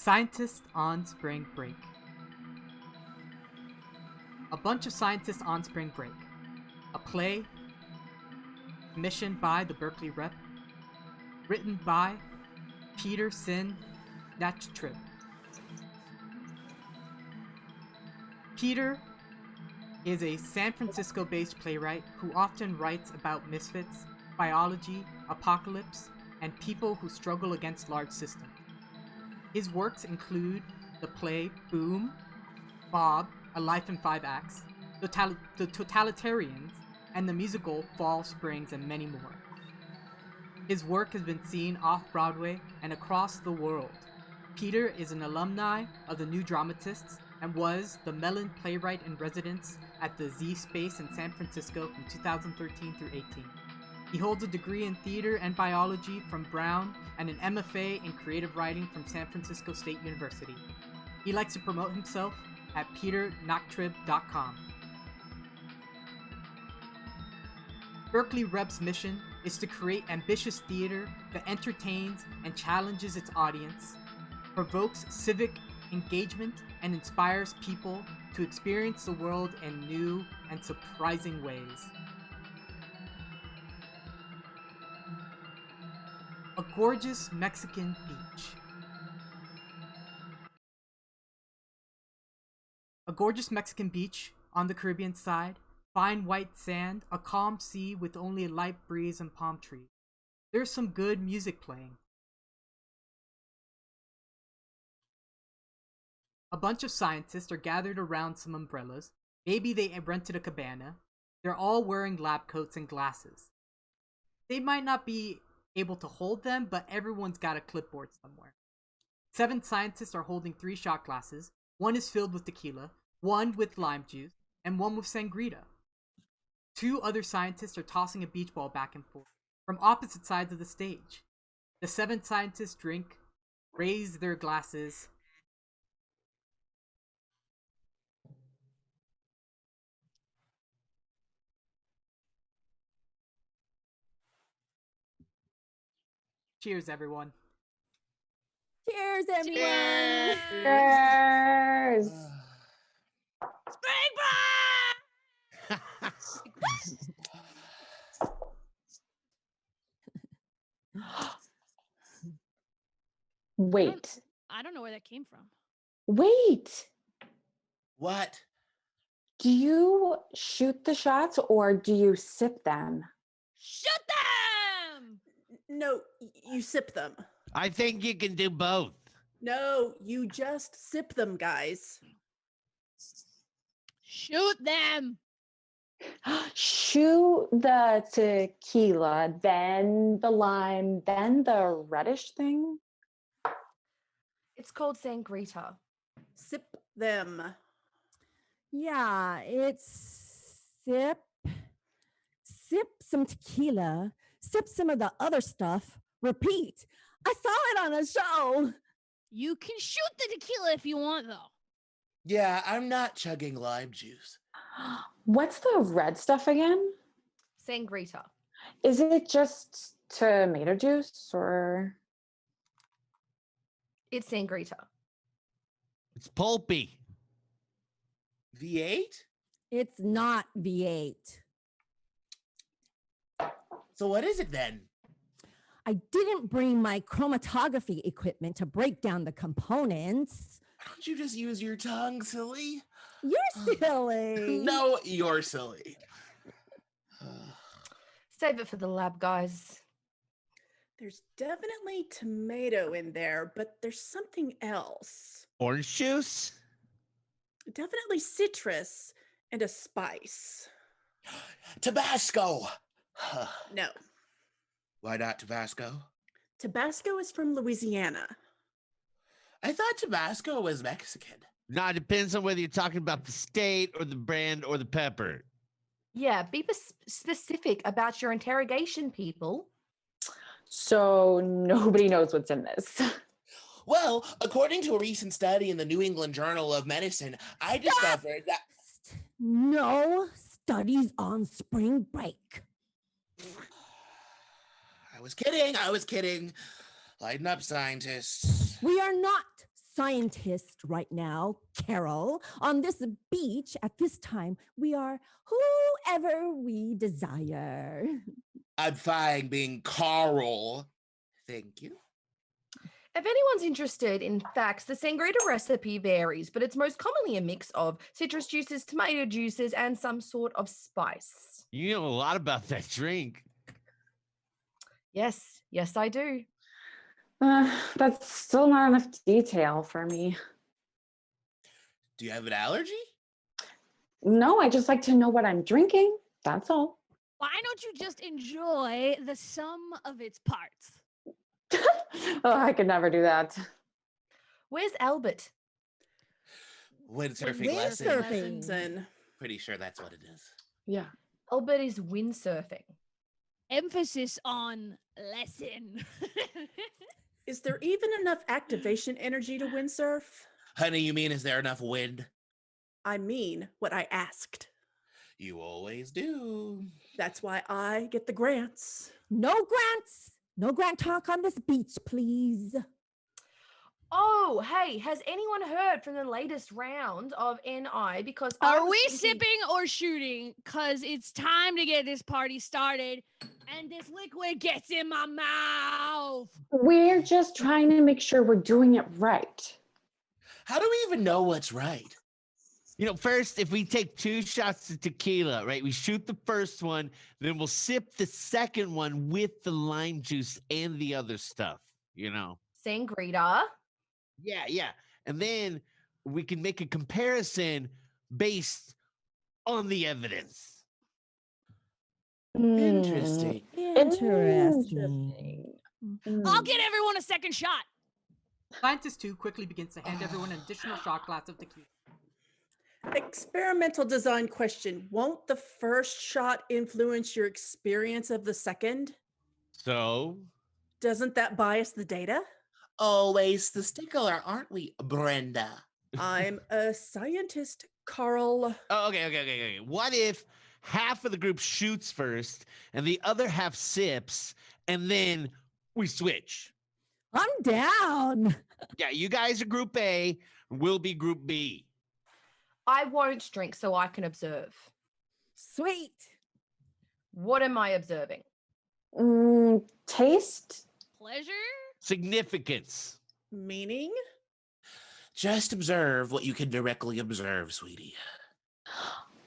Scientists on spring break. A bunch of scientists on spring break. A play commissioned by the Berkeley Rep. Written by Peter Sinn Nachtrieb. Peter is a San Francisco-based playwright who often writes about misfits, biology, apocalypse, and people who struggle against large systems. His works include the play Boom, Bob, A Life in 5 Acts, the Totalitarians, and the musical Fall, Springs, and many more. His work has been seen off-Broadway and across the world. Peter is an alumni of the new Dramatists and was the Mellon Playwright in residence at the Z Space in San Francisco from 2013 through 18. He holds a degree in theater and biology from Brown and an MFA in creative writing from San Francisco State University. He likes to promote himself at peternachtrieb.com. Berkeley Rep's mission is to create ambitious theater that entertains and challenges its audience, provokes civic engagement, and inspires people to experience the world in new and surprising ways. A gorgeous Mexican beach. A gorgeous Mexican beach on the Caribbean side, fine white sand, a calm sea with only a light breeze and palm trees. There's some good music playing. A bunch of scientists are gathered around some umbrellas. Maybe they rented a cabana. They're all wearing lab coats and glasses. They might not be able to hold them, but everyone's got a clipboard somewhere. 7 scientists are holding 3 shot glasses. One is filled with tequila, one with lime juice, and one with sangria. 2 other scientists are tossing a beach ball back and forth from opposite sides of the stage. The 7 scientists drink, raise their glasses. Cheers, everyone. Cheers, everyone. Cheers. Spring break! Wait. I don't know where that came from. Wait. What? Do you shoot the shots or do you sip them? Shoot them! No, you sip them. I think you can do both. No, you just sip them, guys. Shoot them! Shoot the tequila, then the lime, then the reddish thing. It's called sangria. Sip them. Yeah, it's sip some tequila, sip some of the other stuff, repeat. I saw it on a show. You can shoot the tequila if you want, though. Yeah, I'm not chugging lime juice. What's the red stuff again? Sangria. Is it just tomato juice or? It's sangria. It's pulpy. V8? It's not V8. So what is it then? I didn't bring my chromatography equipment to break down the components. Why don't you just use your tongue, silly? You're silly. No, you're silly. Save it for the lab, guys. There's definitely tomato in there, but there's something else. Orange juice? Definitely citrus and a spice. Tabasco. No. Why not Tabasco? Tabasco is from Louisiana. I thought Tabasco was Mexican. No, it depends on whether you're talking about the state or the brand or the pepper. Yeah, be specific about your interrogation, people. So nobody knows what's in this. Well, according to a recent study in the New England Journal of Medicine, I discovered that... No studies on spring break. I was kidding. Lighten up, scientists. We are not scientist right now, Carol. On this beach at this time, we are whoever we desire. I'm fine being Carl. Thank you. If anyone's interested in facts, the sangria recipe varies, but it's most commonly a mix of citrus juices, tomato juices, and some sort of spice. You know a lot about that drink. Yes, I do. That's still not enough detail for me. Do you have an allergy? No, I just like to know what I'm drinking. That's all. Why don't you just enjoy the sum of its parts? Oh, I could never do that. Where's Albert? Windsurfing Lessons. Pretty sure that's what it is. Yeah. Albert is windsurfing. Emphasis on lesson. Is there even enough activation energy to windsurf? Honey, you mean is there enough wind? I mean what I asked. You always do. That's why I get the grants. No grants. No grant talk on this beach, please. Oh, hey, has anyone heard from the latest round of NI? Because I Are was we thinking- sipping or shooting? Because it's time to get this party started and this liquid gets in my mouth. We're just trying to make sure we're doing it right. How do we even know what's right? You know, first, if we take 2 shots of tequila, right, we shoot the first one, then we'll sip the second one with the lime juice and the other stuff, you know? Sangria. Yeah. And then we can make a comparison based on the evidence. Interesting. Interesting. I'll get everyone a second shot. Scientist 2 quickly begins to hand everyone an additional shot glass of tequila. Experimental design question. Won't the first shot influence your experience of the second? So? Doesn't that bias the data? Always the stickler, aren't we, Brenda? I'm a scientist, Carl. Oh, okay. What if half of the group shoots first and the other half sips and then we switch? I'm down. Yeah, you guys are group A, we'll be group B. I won't drink so I can observe. Sweet. What am I observing? Taste? Pleasure? Significance. Meaning? Just observe what you can directly observe, sweetie.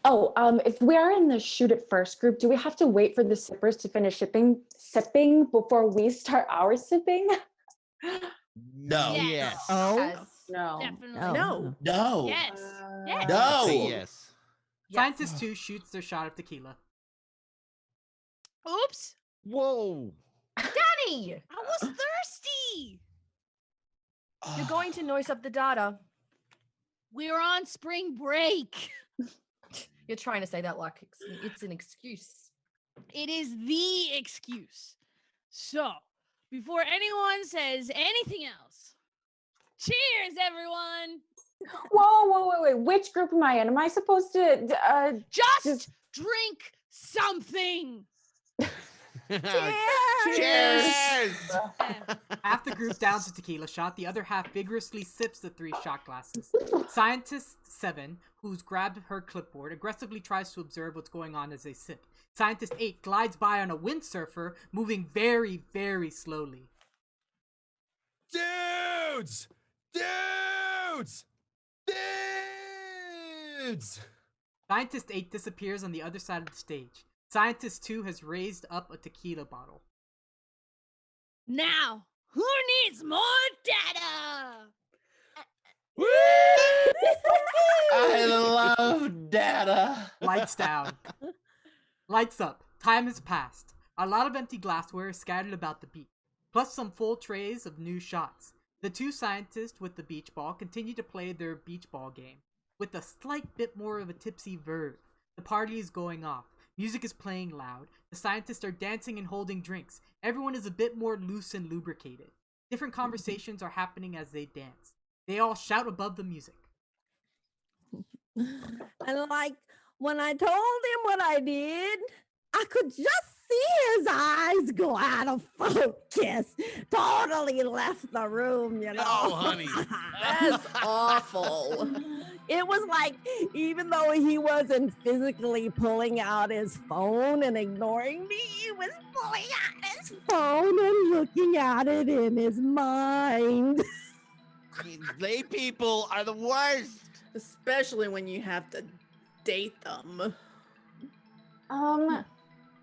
Oh, if we are in the shoot it first group, do we have to wait for the sippers to finish sipping before we start our sipping? No. Yes. Oh. Yes. No. Definitely. No. No. Yes. Yes. No. Say yes. Scientist 2 shoots their shot of tequila. Oops. Whoa. Danny, I was thirsty. you're going to noise up the data. We're on spring break. You're trying to say that like it's an excuse. It is the excuse. So, before anyone says anything else, cheers, everyone. Whoa, wait. Which group am I in? Am I supposed to Just drink something. Cheers. Half the group downs a tequila shot, the other half vigorously sips the 3 shot glasses. Scientist 7, who's grabbed her clipboard, aggressively tries to observe what's going on as they sip. Scientist 8 glides by on a windsurfer, moving very, very slowly. Dudes! Scientist 8 disappears on the other side of the stage. Scientist 2 has raised up a tequila bottle. Now, who needs more data? I love data. Lights down. Lights up. Time has passed. A lot of empty glassware is scattered about the beach, plus some full trays of new shots. The 2 scientists with the beach ball continue to play their beach ball game, with a slight bit more of a tipsy verve. The party is going off. Music is playing loud. The scientists are dancing and holding drinks. Everyone is a bit more loose and lubricated. Different conversations are happening as they dance. They all shout above the music. And like when I told him what I did, I could just see his eyes go out of focus. Totally left the room, you know. Oh, honey. That's awful. It was like, even though he wasn't physically pulling out his phone and ignoring me, he was pulling out his phone and looking at it in his mind. I mean, lay people are the worst. Especially when you have to date them.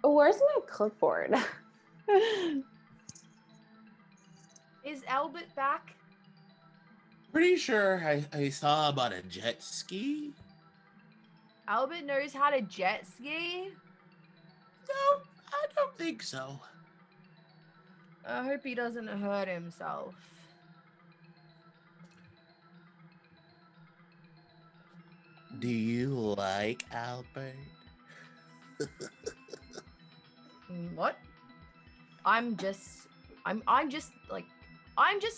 Where's my clipboard? Is Albert back? Pretty sure I saw him on a jet ski. Albert knows how to jet ski? No, I don't think so. I hope he doesn't hurt himself. Do you like Albert? What? I'm just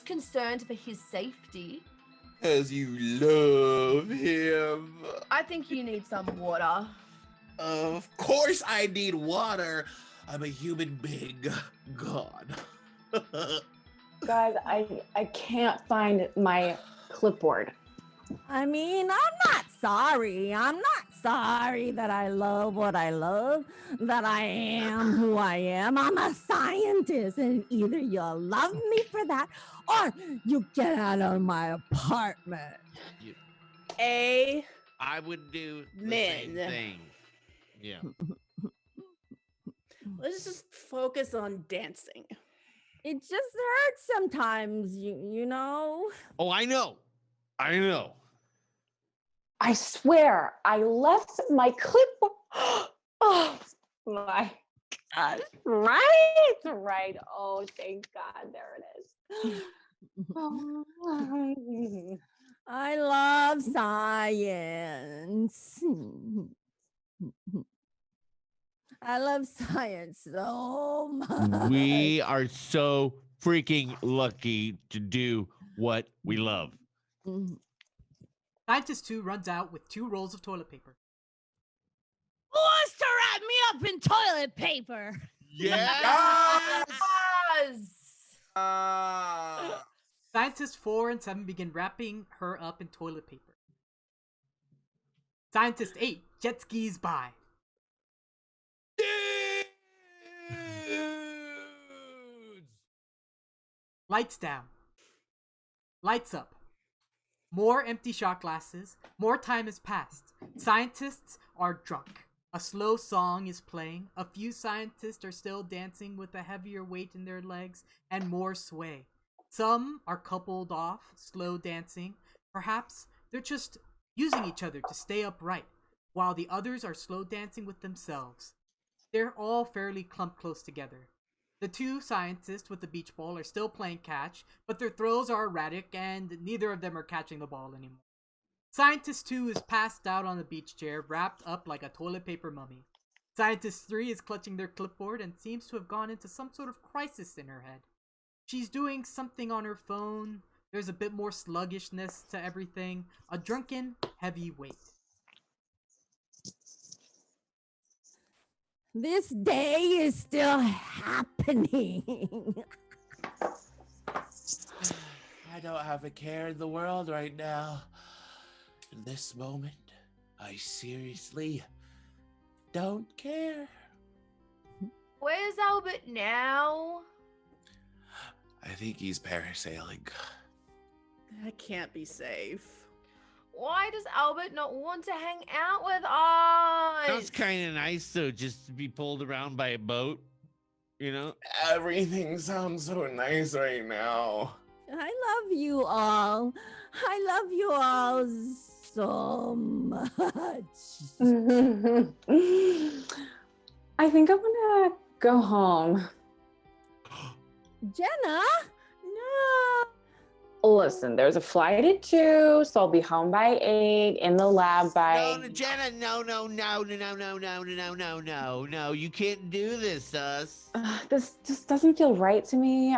concerned for his safety. Because you love him. I think you need some water. Of course I need water. I'm a human being. God. Guys, I can't find my clipboard. I mean, I'm not sorry. I'm not sorry that I love what I love, that I am who I am. I'm a scientist, and either you love me for that or you get out of my apartment. A I would do the Men. same thing. Yeah. Let's just focus on dancing. It just hurts sometimes, you know? Oh, I know. I swear, I left my clipboard. Oh my God. Right. Oh, thank God. There it is. I love science. I love science so much. We are so freaking lucky to do what we love. Scientist 2 runs out with 2 rolls of toilet paper. Who wants to wrap me up in toilet paper? Yeah. Scientists 4 and 7 begin wrapping her up in toilet paper. Scientist 8 jet skis by. Lights down. Lights up. More empty shot glasses. More time has passed. Scientists are drunk. A slow song is playing. A few scientists are still dancing with a heavier weight in their legs and more sway. Some are coupled off, slow dancing. Perhaps they're just using each other to stay upright, while the others are slow dancing with themselves. They're all fairly clumped close together. The 2 scientists with the beach ball are still playing catch, but their throws are erratic and neither of them are catching the ball anymore. Scientist 2 is passed out on the beach chair, wrapped up like a toilet paper mummy. Scientist 3 is clutching their clipboard and seems to have gone into some sort of crisis in her head. She's doing something on her phone. There's a bit more sluggishness to everything. A drunken, heavy weight. This day is still happening. I don't have a care in the world right now. In this moment, I seriously don't care. Where's Albert now? I think he's parasailing. That can't be safe. Why does Albert not want to hang out with us? Sounds kind of nice, though, just to be pulled around by a boat, you know? Everything sounds so nice right now. I love you all. I love you all so much. I think I'm gonna go home. Jenna? No. Listen, there's a flight at 2, so I'll be home by 8, in the lab by... No, Jenna, no. You can't do this, sus. This just doesn't feel right to me.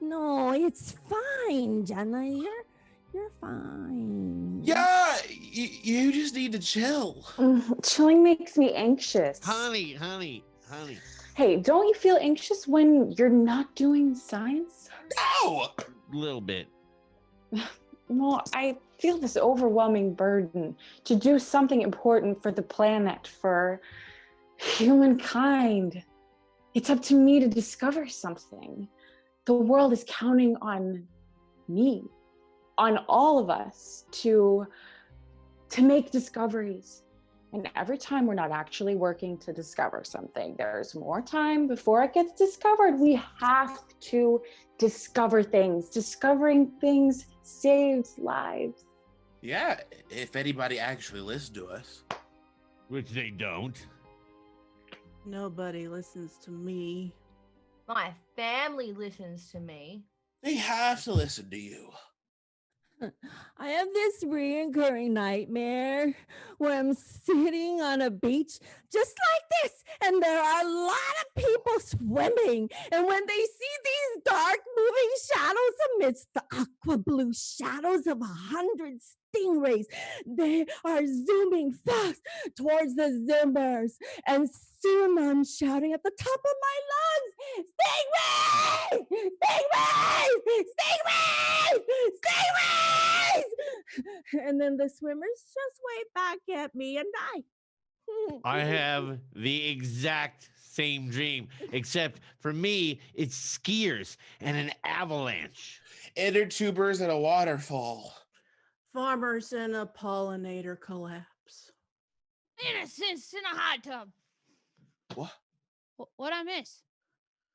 No, it's fine, Jenna. You're fine. Yeah, you just need to chill. Chilling makes me anxious. Honey, honey. Hey, don't you feel anxious when you're not doing science? No! A little bit. Well, I feel this overwhelming burden to do something important for the planet, for humankind. It's up to me to discover something. The world is counting on me, on all of us to make discoveries. And every time we're not actually working to discover something, there's more time before it gets discovered. We have to discover things. Discovering things saves lives. Yeah, if anybody actually listens to us. Which they don't. Nobody listens to me. My family listens to me. They have to listen to you. I have this recurring nightmare where I'm sitting on a beach just like this, and there are a lot of people swimming. And when they see these dark moving shadows amidst the aqua blue shadows of 100 stingrays, they are zooming fast towards the zimmers. And soon I'm shouting at the top of my lungs, "Stingrays! Stingrays! Stingrays! Stingrays!" And then the swimmers just wave back at me and die. I have the exact same dream, except for me, it's skiers and an avalanche. Inner tubers and a waterfall. Farmers in a pollinator collapse. Innocents in a hot tub. What? What I miss?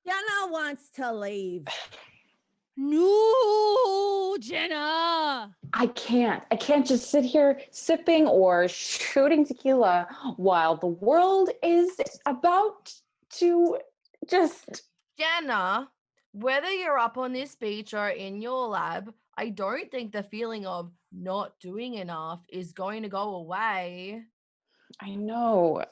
Jenna wants to leave. No, Jenna. I can't just sit here sipping or shooting tequila while the world is about to just... Jenna, whether you're up on this beach or in your lab, I don't think the feeling of not doing enough is going to go away. I know.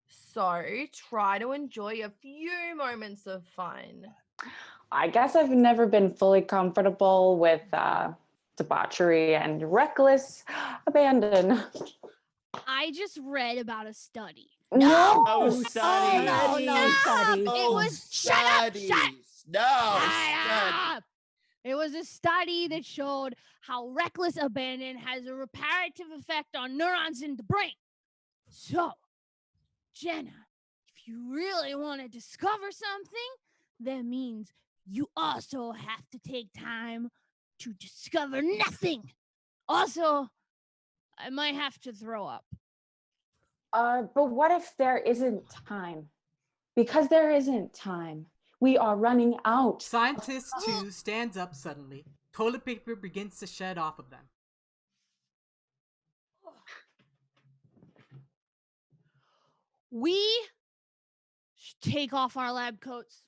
So try to enjoy a few moments of fun. I guess I've never been fully comfortable with debauchery and reckless abandon. I just read about a study. No! Oh, study. No studies. It was shut up. No, Shut up. It was a study that showed how reckless abandon has a reparative effect on neurons in the brain. So, Jenna, if you really want to discover something, that means you also have to take time to discover nothing. Also, I might have to throw up. But what if there isn't time? Because there isn't time. We are running out. Scientist 2 stands up suddenly. Toilet paper begins to shed off of them. We should take off our lab coats.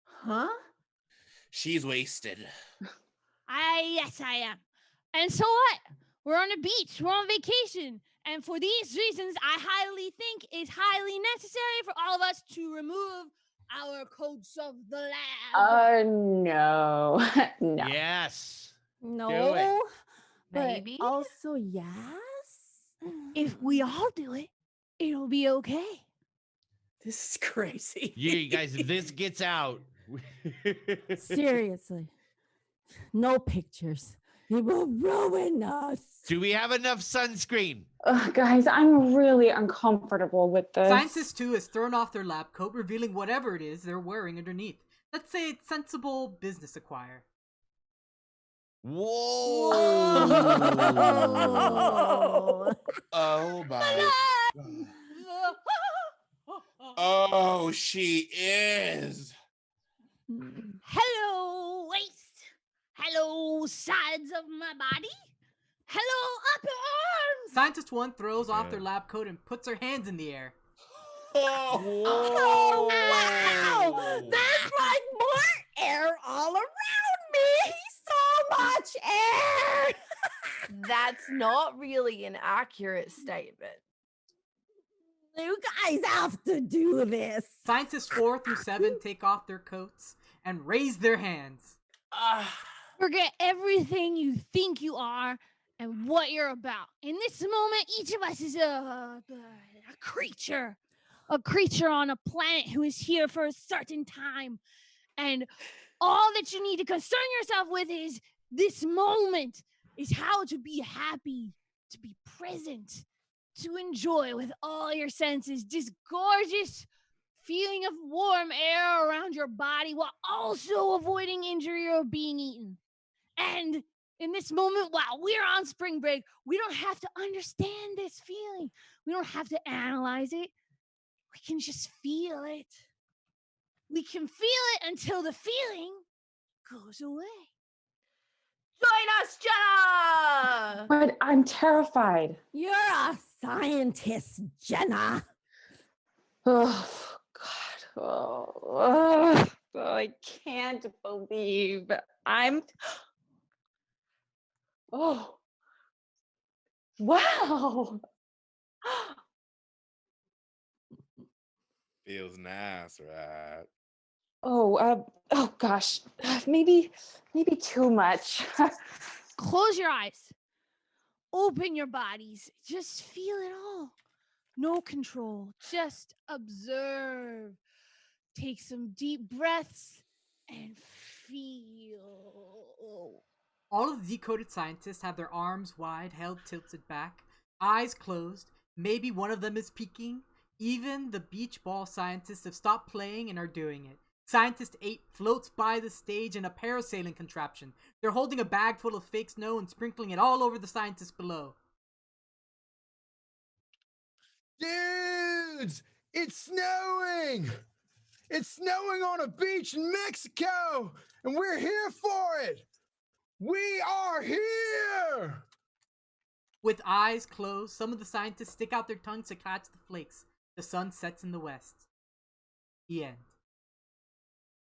Huh? She's wasted. Yes, I am. And so what? We're on a beach. We're on vacation. And for these reasons, I highly think it's highly necessary for all of us to remove our coats of the lab. No. No. Yes. No. But Maybe. also yes. If we all do it, it'll be okay. This is crazy. You guys, if this gets out. Seriously. No pictures. It will ruin us. Do we have enough sunscreen? Guys, I'm really uncomfortable with this. Scientist 2 has thrown off their lab coat, revealing whatever it is they're wearing underneath. Let's say it's sensible business attire. Whoa. Oh my God. Oh, she is. Hello, waist. Hello, sides of my body. Hello, upper arms. Scientist 1 throws off their lab coat and puts her hands in the air. Oh, wow! There's like more air all around me. So much air. That's not really an accurate statement. You guys have to do this. Scientists 4 through 7 take off their coats and raise their hands. Forget everything you think you are and what you're about. In this moment, each of us is a creature. a creature on a planet who is here for a certain time. And all that you need to concern yourself with is this moment, is how to be happy, to be present, to enjoy with all your senses this gorgeous feeling of warm air around your body while also avoiding injury or being eaten. And in this moment, while we're on spring break, we don't have to understand this feeling. We don't have to analyze it. We can just feel it. We can feel it until the feeling goes away. Join us, Jenna! But I'm terrified. You're a scientist, Jenna. Oh, God. Oh, I can't believe I'm. Oh, wow. Feels nice, right? Oh gosh, maybe too much. Close your eyes. Open your bodies. Just feel it all. No control. Just observe. Take some deep breaths and feel. All of the decoded scientists have their arms wide, held tilted back, eyes closed. Maybe one of them is peeking. Even the beach ball scientists have stopped playing and are doing it. Scientist 8 floats by the stage in a parasailing contraption. They're holding a bag full of fake snow and sprinkling it all over the scientists below. Dudes, it's snowing! It's snowing on a beach in Mexico, and we're here for it! We are here! With eyes closed, some of the scientists stick out their tongues to catch the flakes. The sun sets in the west. The end.